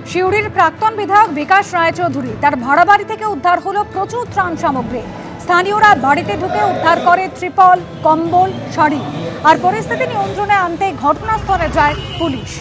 সিউড়ির প্রাক্তন বিধায়ক বিকাশ রায়চৌধুরী তার ভাড়া বাড়ি থেকে উদ্ধার হলো প্রচুর ত্রাণ সামগ্রী। স্থানীয়রা বাড়িতে ঢুকে উদ্ধার করে ত্রিপল, কম্বল, শাড়ি। আর পরিস্থিতি নিয়ন্ত্রণে আনতে ঘটনাস্থলে যায় পুলিশ।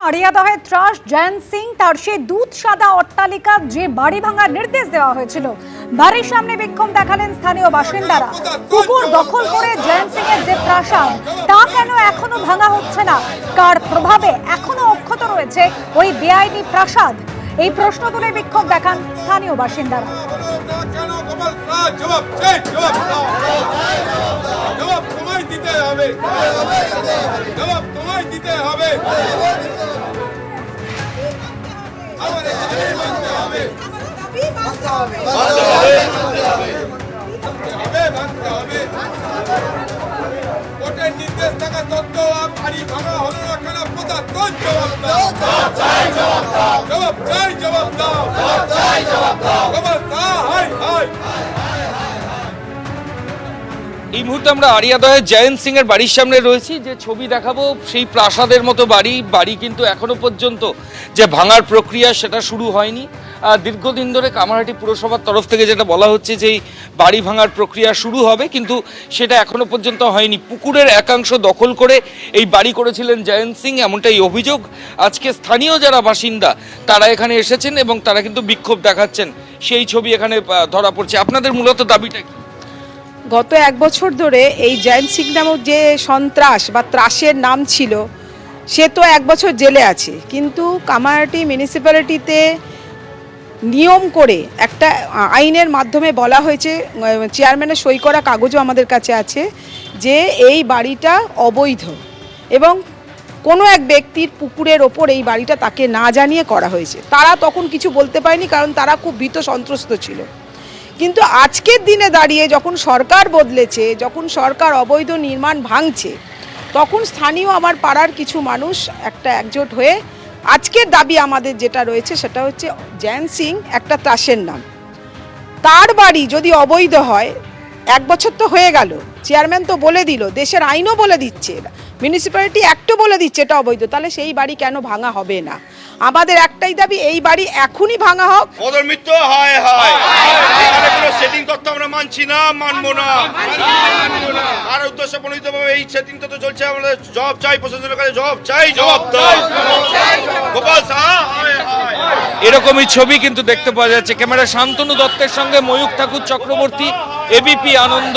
আড়িয়াদহে ত্রাস জয়ন্ত সিং তার সেই দুধ সাদা অট্টালিকা যে বাড়ি ভাঙার নির্দেশ দেওয়া হয়েছিল, বাড়ির সামনে বিক্ষোভ দেখালেন স্থানীয় বাসিন্দারা। পুকুর দখল করে জয়ন্ত সিং এর যে প্রাসাদ তা কেন এখনো ভাঙা হচ্ছে না, কার প্রভাবে এখনো অক্ষত রয়েছে ওই বেআইনি প্রাসাদ, এই প্রশ্ন তুলে বিক্ষোভ দেখান স্থানীয় বাসিন্দারা। কোর্টের নির্দেশ থাকা সত্ত্বেও বাড়ি ভাঙা হলো না কেন? প্রশাসন জবাব দাও, জবাব চাই, জবাব দাও, জবাব চাই, জবাব দাও, জবাব চাই, জবাব দাও, জবাব দাও, হাই হাই। এই মুহূর্তে আমরা আড়িয়াদহে জয়ন্ত সিং এর বাড়ির সামনে রয়েছি। যে ছবি দেখাবো সেই প্রাসাদের মতো বাড়ি কিন্তু এখনো পর্যন্ত যে ভাঙার প্রক্রিয়া সেটা শুরু হয়নি। দীর্ঘদিন ধরে কামারহাটি পুরসভার তরফ থেকে যেটা বলা হচ্ছে যে বাড়ি ভাঙার প্রক্রিয়া শুরু হবে, কিন্তু সেটা এখনো পর্যন্ত হয়নি। পুকুরের একাংশ দখল করে এই বাড়ি করেছিলেন জয়ন্ত সিং, এমনটাই অভিযোগ। আজকে স্থানীয় যারা বাসিন্দা তারা এখানে এসেছেন এবং তারা কিন্তু বিক্ষোভ দেখাচ্ছেন, সেই ছবি এখানে ধরা পড়ছে। আপনাদের মূলত দাবিটা কি? গত 1 বছর ধরে এই জয়ন্ত সিং নামক যে সন্ত্রাস বা ত্রাসের নাম ছিল, সে তো 1 বছর জেলে আছে, কিন্তু কামারহাটি মিউনিসিপ্যালিটিতে নিয়ম করে একটা আইনের মাধ্যমে বলা হয়েছে, চেয়ারম্যানের সই করা কাগজও আমাদের কাছে আছে, যে এই বাড়িটা অবৈধ এবং কোনো এক ব্যক্তির পুকুরের ওপর এই বাড়িটা তাকে না জানিয়ে করা হয়েছে। তারা তখন কিছু বলতে পারেনি, কারণ তারা খুব ভীত সন্ত্রস্ত ছিল। কিন্তু আজকের দিনে দাঁড়িয়ে যখন সরকার বদলেছে, যখন সরকার অবৈধ নির্মাণ ভাঙছে, তখন স্থানীয় আমার পাড়ার কিছু মানুষ একজোট হয়ে আজকের দাবি আমাদের যেটা রয়েছে সেটা হচ্ছে জয়ন্ত সিং একটা ত্রাসের নাম। তার বাড়ি যদি অবৈধ হয়, 1 বছর তো হয়ে গেল, চেয়ারম্যান তো বলে দিল, দেশের আইনও বলে দিচ্ছে, মিউনিসিপ্যালিটি অ্যাক্টও বলে দিচ্ছে এটা অবৈধ, তাহলে সেই বাড়ি কেন ভাঙা হবে না? আমাদের একটাই দাবি, এই বাড়ি এখনই ভাঙা হোক। ওদের মৃত্যু হয় হয়, এখানে কোনো সেটিং তত্ত্ব আমরা মানছি না, মানবো না। আর উদ্দেশ্য প্রণীতভাবে এই সেটিং তত্ত্ব চলছে, আমাদের জবাব চাই, প্রশাসনের কাছে জবাব চাই, জবাব দাও। গোপাল সাহা হয় হয়। এরকমই ছবি কিন্তু দেখতে পাওয়া যাচ্ছে। ক্যামেরা শান্তনু দত্তের সঙ্গে ময়ূক ঠাকুর চক্রবর্তী, এবিপি আনন্দ।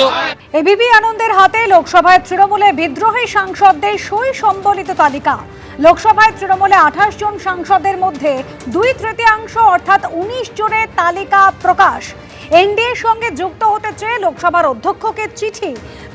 এবিপি আনন্দের হাতে লোকসভায় তৃণমূলে বিদ্রোহী সাংসদদের সই সম্বলিত তালিকা। লোকসভায় তৃণমূলে 28 জন সাংসদের মধ্যে 2/3 অর্থাৎ 19 জনের তালিকা প্রকাশ। এনডিএর সঙ্গে যুক্ত হতে চেয়ে লোকসভার অধ্যক্ষকে চিঠি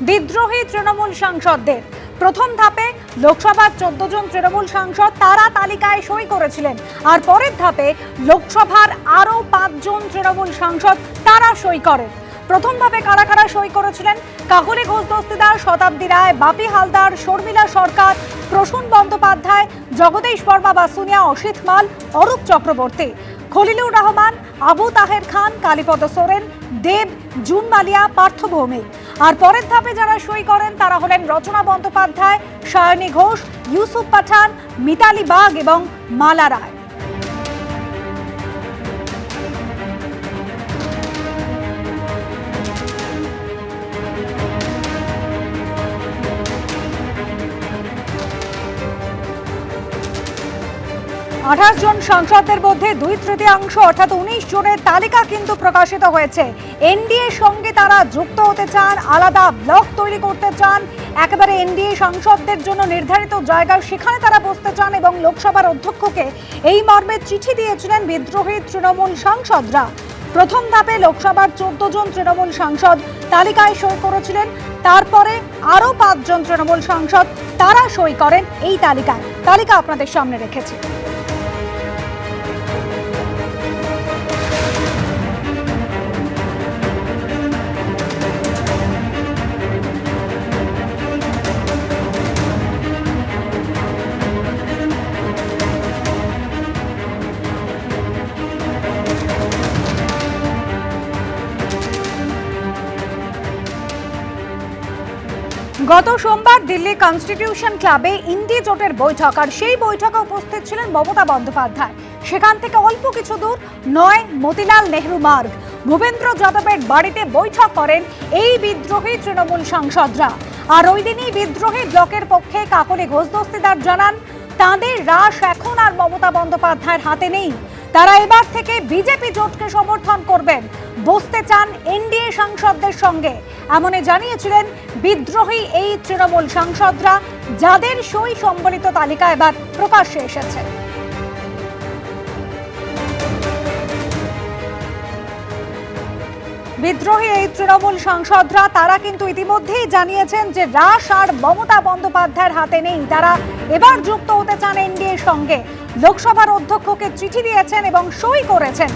বিদ্রোহী তৃণমূল সাংসদদের। প্রথম ধাপে লোকসভার 14 জন তৃণমূল সাংসদ তারা তালিকায় সই করেছিলেন, আর পরের ধাপে লোকসভার আরও 5 জন তৃণমূল সাংসদ তারা সই করেন। প্রথম ধাপে কারা কারা সই করেছিলেন? কাকলি ঘোষ দস্তিদার, শতাব্দী রায়, বাপি হালদার, শর্মিলা সরকার, প্রসূন বন্দ্যোপাধ্যায়, জগদীশ বর্মা বাসুনিয়া, অসিত মাল, অরূপ চক্রবর্তী, খলিলুর রহমান, আবু তাহের খান, কালীপদ সোরেন, দেব, জুন মালিয়া, পার্থ ভৌমিক। আর পরের ধাপে যারা সই করেন তারা হলেন রচনা বন্দ্যোপাধ্যায়, সায়নী ঘোষ, ইউসুফ পাঠান, মিতালি বাগ এবং মালা রায়। আঠাশ জন সাংসদদের মধ্যে 2/3 অর্থাৎ 19 জনের তালিকা কিন্তু প্রকাশিত হয়েছে। এনডিএর সঙ্গে তারা যুক্ত হতে চান, আলাদা ব্লক তৈরি করতে চান, একেবারে এনডিএ সাংসদদের জন্য নির্ধারিত জায়গা সেখানে তারা বসতে চান এবং লোকসভার অধ্যক্ষকে এই মর্মে চিঠি দিয়েছিলেন বিদ্রোহী তৃণমূল সাংসদরা। প্রথম ধাপে লোকসভার 14 জন তৃণমূল সাংসদ তালিকায় সই করেছিলেন, তারপরে আরও 5 জন তৃণমূল সাংসদ তারা সই করেন এই তালিকায়। তালিকা আপনাদের সামনে রেখেছি। গত সোমবার দিল্লি কনস্টিটিউশন ক্লাবে ইন্ডি জোটের বৈঠক, আর সেই বৈঠকে উপস্থিত ছিলেন মমতা বন্দ্যোপাধ্যায়। সেখান থেকে অল্প কিছু দূর নয় মতিলাল নেহরু মার্গ, ভূপেন্দ্র যাদবের বাড়িতে বৈঠক করেন এই বিদ্রোহী তৃণমূল সাংসদরা। আর ওই দিনই বিদ্রোহী ব্লকের পক্ষে কাকলি ঘোষ দস্তিদার জানান, তাঁদের রাশ এখন আর মমতা বন্দ্যোপাধ্যায়ের হাতে নেই। তারা এবার থেকে বিজেপি জোটকে সমর্থন করবেন, বসতে চান এনডিএ সাংসদদের সঙ্গে, এমনই জানিয়েছিলেন বিদ্রোহী এই তৃণমূল সাংসদরা, যাদের সই সম্বলিত তালিকা এবার প্রকাশ্যে এসেছে। বিদ্রোহী এই তৃণমূল সাংসদরা তারা কিন্তু ইতিমধ্যেই জানিয়েছেন যে রাশ আর মমতা বন্দ্যোপাধ্যায়ের হাতে নেই। তারা এবার যুক্ত হতে চান এনডিএর সঙ্গে। লোকসভার অধ্যক্ষকে চিঠি দিয়েছেন এবং সই করেছেন।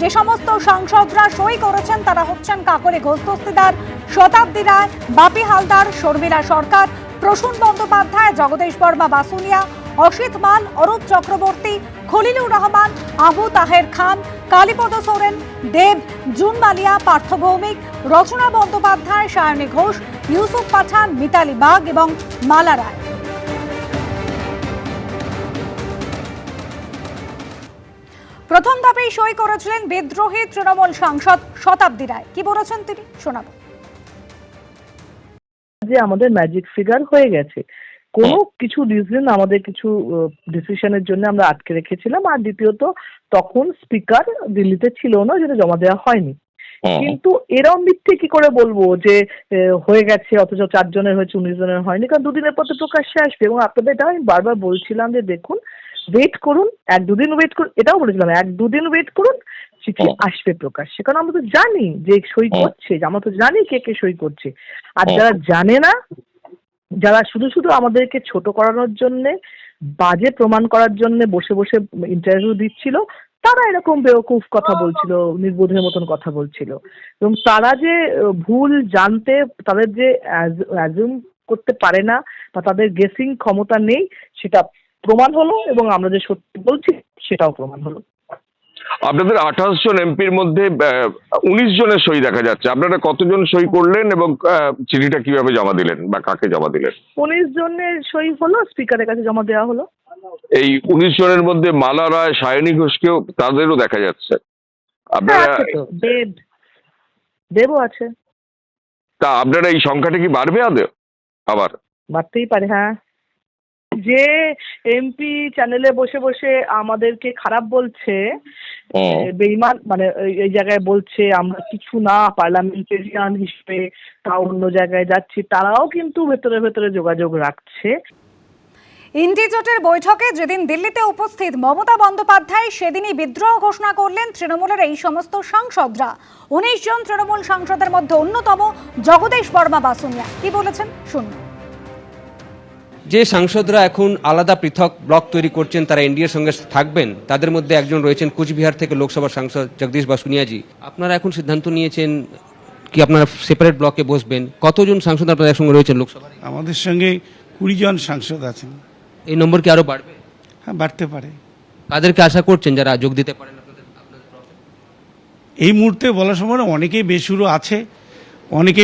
যে সমস্ত সাংসদরা সই করেছেন তারা হচ্ছেন কাকলি ঘোষ দস্তিদার, শতাব্দী রায়, বাপি হালদার, শর্মিলা সরকার, প্রসূন বন্দ্যোপাধ্যায়, জগদীশ বর্মা বাসুনিয়া, অসিত মাল, অরূপ চক্রবর্তী, খলিলুর রহমান, আবু তাহের খান, কালীপদ সোরেন, দেব, জুন মালিয়া, পার্থ ভৌমিক, রচনা বন্দ্যোপাধ্যায়, সায়নী ঘোষ, ইউসুফ পাঠান, মিতালি বাগ এবং মালা রায়। প্রথম ধাপেই সই করেছিলেন বিদ্রোহী তৃণমূল সাংসদ শতাব্দী রায়। কি বলেছেন তিনি, শোনাবো। যে আমাদের ম্যাজিক ফিগার হয়ে গেছে, কোনো কিছু রিজন আমাদের কিছু ডিসিশনের জন্য আমরা আটকে রেখেছিলাম, আর দ্বিতীয়ত তখন স্পিকার দিল্লিতে ছিল না, যেটা জমা দেওয়া হয়নি। কিন্তু এরম মিথ্যে কি করে বলবো যে হয়ে গেছে অথচ 4 জনের হয়েছে 19 জনের হয়নি, কারণ দুদিনের পর তো প্রকাশ্যে আসবে। এবং আপনাদের এটা আমি বারবার বলছিলাম যে দেখুন, ওয়েট করুন, 1-2 দিন ওয়েট করুন, এটাও বলেছিলাম 1-2 দিন ওয়েট করুন, চিঠি আসবে প্রকাশ্যে। কারণ আমরা তো জানি যে সই করছে, আমরা তো জানি কে কে সই করছে। আর যারা জানে না, যারা শুধু শুধু আমাদেরকে ছোট করানোর জন্য, বাজে প্রমাণ করার জন্য বসে বসে ইন্টারভিউ দিচ্ছিল, তারা এরকম বেওকুফ কথা বলছিল, নির্বোধের মতন কথা বলছিল। এবং তারা যে ভুল জানতে, তাদের যে অ্যাজুম করতে পারে না বা তাদের গেসিং ক্ষমতা নেই, সেটা প্রমাণ হলো। এবং আমরা যে সত্যি বলছি সেটাও প্রমাণ হলো। আপনাদের 28 জন এমপির মধ্যে 19 জনের সই দেখা যাচ্ছে। আপনারা কতজন সই করলেন এবং চিঠিটা কিভাবে জমা দিলেন বা কাকে জমা দিলেন? 19 জনের সই হলো, স্পিকারের কাছে জমা দেওয়া হলো। এই 19 জনের মধ্যে মালা রায়, সায়নী ঘোষকেও তাদেরও দেখা যাচ্ছে। আপনারা দেবও আছে। তা আপনারা এই সংখ্যাটা কি বাড়বে আবার? বাড়তেই পারে, হ্যাঁ। যে এমপি চ্যানেলে বসে বসে আমাদেরকে খারাপ বলছে, বেঈমান, মানে এই জায়গায় বলছে আমরা কিছু না, পার্লামেন্টেরিয়ান হিসেবে তাও অন্য জায়গায় যাচ্ছি, তারাও কিন্তু ভেতরে ভেতরে যোগাযোগ রাখছে। ইন্ডি জোটের বৈঠকে যেদিন দিল্লিতে উপস্থিত মমতা বন্দ্যোপাধ্যায়, সেদিনই বিদ্রোহ ঘোষণা করলেন তৃণমূলের এই সমস্ত সাংসদরা। 19 জন তৃণমূল সাংসদের মধ্যে অন্যতম জগদীশ বর্মা বাসুনিয়া। কি বলেছেন শুনুন। যে সাংসদরা এখন আলাদা পৃথক ব্লক তৈরি করছেন, তারা এনডিএর সঙ্গে থাকবেন, তাদের মধ্যে একজন রয়েছেন কুচবিহার থেকে লোকসভার সাংসদ জগদীশ বাসুনিয়াজি। আপনারা এখন সিদ্ধান্ত নিয়েছেন কি আপনারা সেপারেট ব্লকে বসবেন? কতজন সাংসদ আপনাদের একসঙ্গে রয়েছেন লোকসভায়? আমাদের সঙ্গে 20 জন সাংসদ আছেন। এই নম্বর কি আরো বাড়বে? হ্যাঁ, বাড়তে পারে। কাদেরকে আশা করছেন যারা যোগ দিতে পারেন? এই মুহূর্তে বলা সম্ভব না, অনেকেই বেসুরো আছে, অনেকে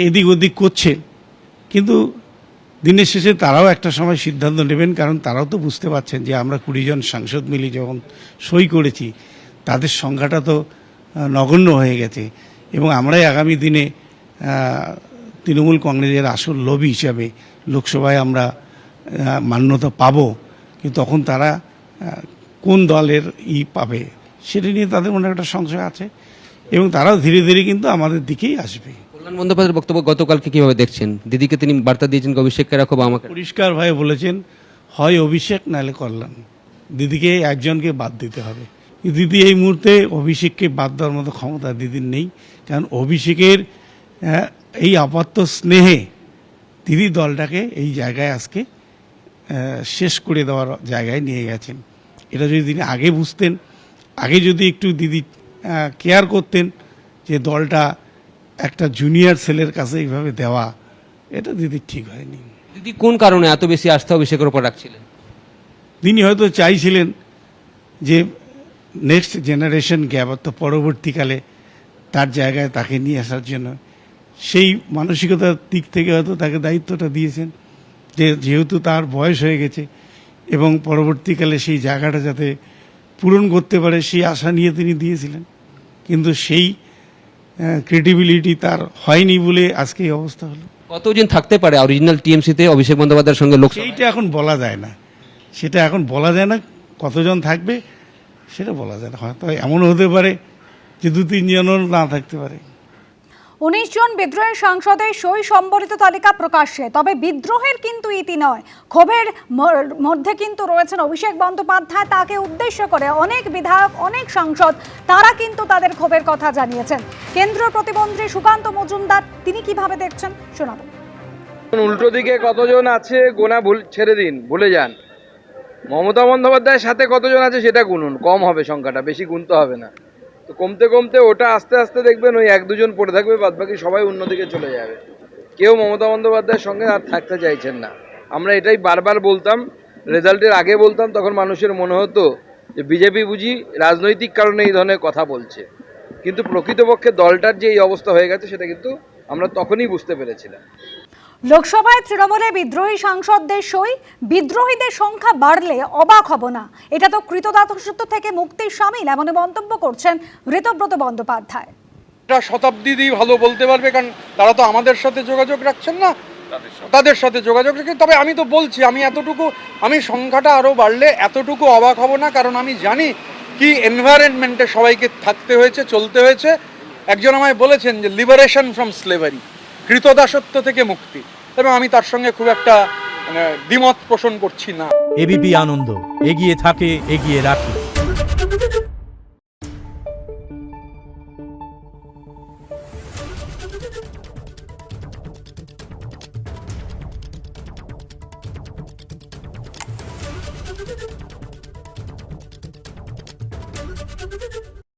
এদিক ওদিক করছে, কিন্তু দিনের শেষে তারাও একটা সময় সিদ্ধান্ত নেবেন। কারণ তারাও তো বুঝতে পারছেন যে আমরা 20 জন সাংসদ মিলে যখন সই করেছি, তাদের সংখ্যাটা তো নগণ্য হয়ে গেছে। এবং আমরাই আগামী দিনে তৃণমূল কংগ্রেসের আসল লবি হিসাবে লোকসভায় আমরা মান্যতা পাবো। কিন্তু তখন তারা কোন দলের পাবে সেটা নিয়ে তাদের মনে একটা সংশয় আছে, এবং তারাও ধীরে ধীরে কিন্তু আমাদের দিকেই আসবে। কল্যাণ বন্দ্যোপাধ্যায়ের বক্তব্য গতকালকে কিভাবে দেখছেন? দিদিকে তিনি বার্তা দিয়েছেন অভিষেককে রাখো বা আমাকে। পরিষ্কারভাবে বলেছেন, হয় অভিষেক নাহলে কল্যাণ, দিদিকে একজনকে বাদ দিতে হবে। দিদি এই মুহূর্তে অভিষেককে বাদ দেওয়ার মতো ক্ষমতা দিদির নেই। কারণ অভিষেকের এই আপাতত স্নেহে দিদি দলটাকে এই জায়গায় আজকে শেষ করে দেওয়ার জায়গায় নিয়ে গেছেন। এটা যদি তিনি আগে বুঝতেন, আগে যদি একটু দিদি কেয়ার করতেন যে দলটা একটা জুনিয়র সেলের কাছে এইভাবে দেওয়া, এটা দিদি ঠিক হয়নি। দিদি কোন কারণে এত বেশি আস্থা অভিষেকের উপর রাখছিলেন? তিনি হয়তো চাইছিলেন যে নেক্সট জেনারেশন গ্যাপ, অর্থাৎ পরবর্তীকালে তার জায়গায় তাকে নিয়ে আসার জন্য সেই মানসিকতার দিক থেকে হয়তো তাকে দায়িত্বটা দিয়েছেন, যে যেহেতু তার বয়স হয়ে গেছে এবং পরবর্তীকালে সেই জায়গাটা যাতে পূরণ করতে পারে সেই আশা নিয়ে তিনি দিয়েছিলেন, কিন্তু সেই ক্রেডিবিলিটি তার হয়নি বলে আজকে এই অবস্থা হলো। কতজন থাকতে পারে অরিজিনাল টিএমসিতে অভিষেক বন্দ্যোপাধ্যায়ের সঙ্গে লোকসভা? সেইটা এখন বলা যায় না, সেটা এখন বলা যায় না। কতজন থাকবে সেটা বলা যায় না, হয়তো এমন হতে পারে যে 2-3 জনও না থাকতে পারে। 19 জন বিদ্রোহী সাংসদের সই সম্বলিত তালিকা প্রকাশ্যে, তবে বিদ্রোহের কিন্তু ইতি নয়। ক্ষোভের মধ্যে কিন্তু রয়েছেন অভিষেক বন্দ্যোপাধ্যায়। তাকে উদ্দেশ্য করে অনেক বিধায়ক, অনেক সাংসদ তারা কিন্তু তাদের ক্ষোভের কথা জানিয়েছেন। কেন্দ্রীয় প্রতিমন্ত্রী সুকান্ত মজুমদার তিনি কিভাবে দেখছেন শোনাবো। উল্টো দিকে কতজন আছে গোনা ছেড়ে দিন, ভুলে যান। মমতা বন্দ্যোপাধ্যায়ের সাথে কতজন আছে সেটা গুনুন, কম হবে সংখ্যাটা, বেশি গুনতে হবে না। তো কমতে কমতে ওটা আস্তে আস্তে দেখবেন ওই 1-2 জন পড়ে থাকবে, বাদবাকি সবাই অন্যদিকে চলে যাবে। কেউ মমতা বন্দ্যোপাধ্যায়ের সঙ্গে আর থাকতে চাইছেন না। আমরা এটাই বারবার বলতাম, রেজাল্টের আগে বলতাম, তখন মানুষের মনে হতো যে বিজেপি বুঝি রাজনৈতিক কারণে এই ধরনের কথা বলছে, কিন্তু প্রকৃতপক্ষে দলটার যে এই অবস্থা হয়ে গেছে সেটা কিন্তু আমরা তখনই বুঝতে পেরেছিলাম। লোকসভায় তৃণমূলে বিদ্রোহী সাংসদদের সই, বিদ্রোহীদের সংখ্যা বাড়লে অবাক হব না। এটা তো কৃতদাসত্ব থেকে মুক্তির শামিল, এমন মন্তব্য করছেন ঋতব্রত বন্দ্যোপাধ্যায়। এটা শতাব্দী ভালো বলতে পারবে, কারণ তারা তো আমাদের সাথে যোগাযোগ রাখছেন না, তাদের সাথে যোগাযোগ রাখেন। তবে আমি তো বলছি, আমি সংখ্যাটা আরও বাড়লে এতটুকু অবাক হব না, কারণ আমি জানি কি এনভায়রনমেন্টে সবাইকে থাকতে হয়েছে, চলতে হয়েছে। একজন আমায় বলেছেন যে লিবারেশন ফ্রম স্লেভারি, কৃতদাসত্ব থেকে মুক্তি, এবং আমি তার সঙ্গে খুব একটা দ্বিমত পোষণ করছি না। এবিপি আনন্দ, এগিয়ে থাকে, এগিয়ে রাখে।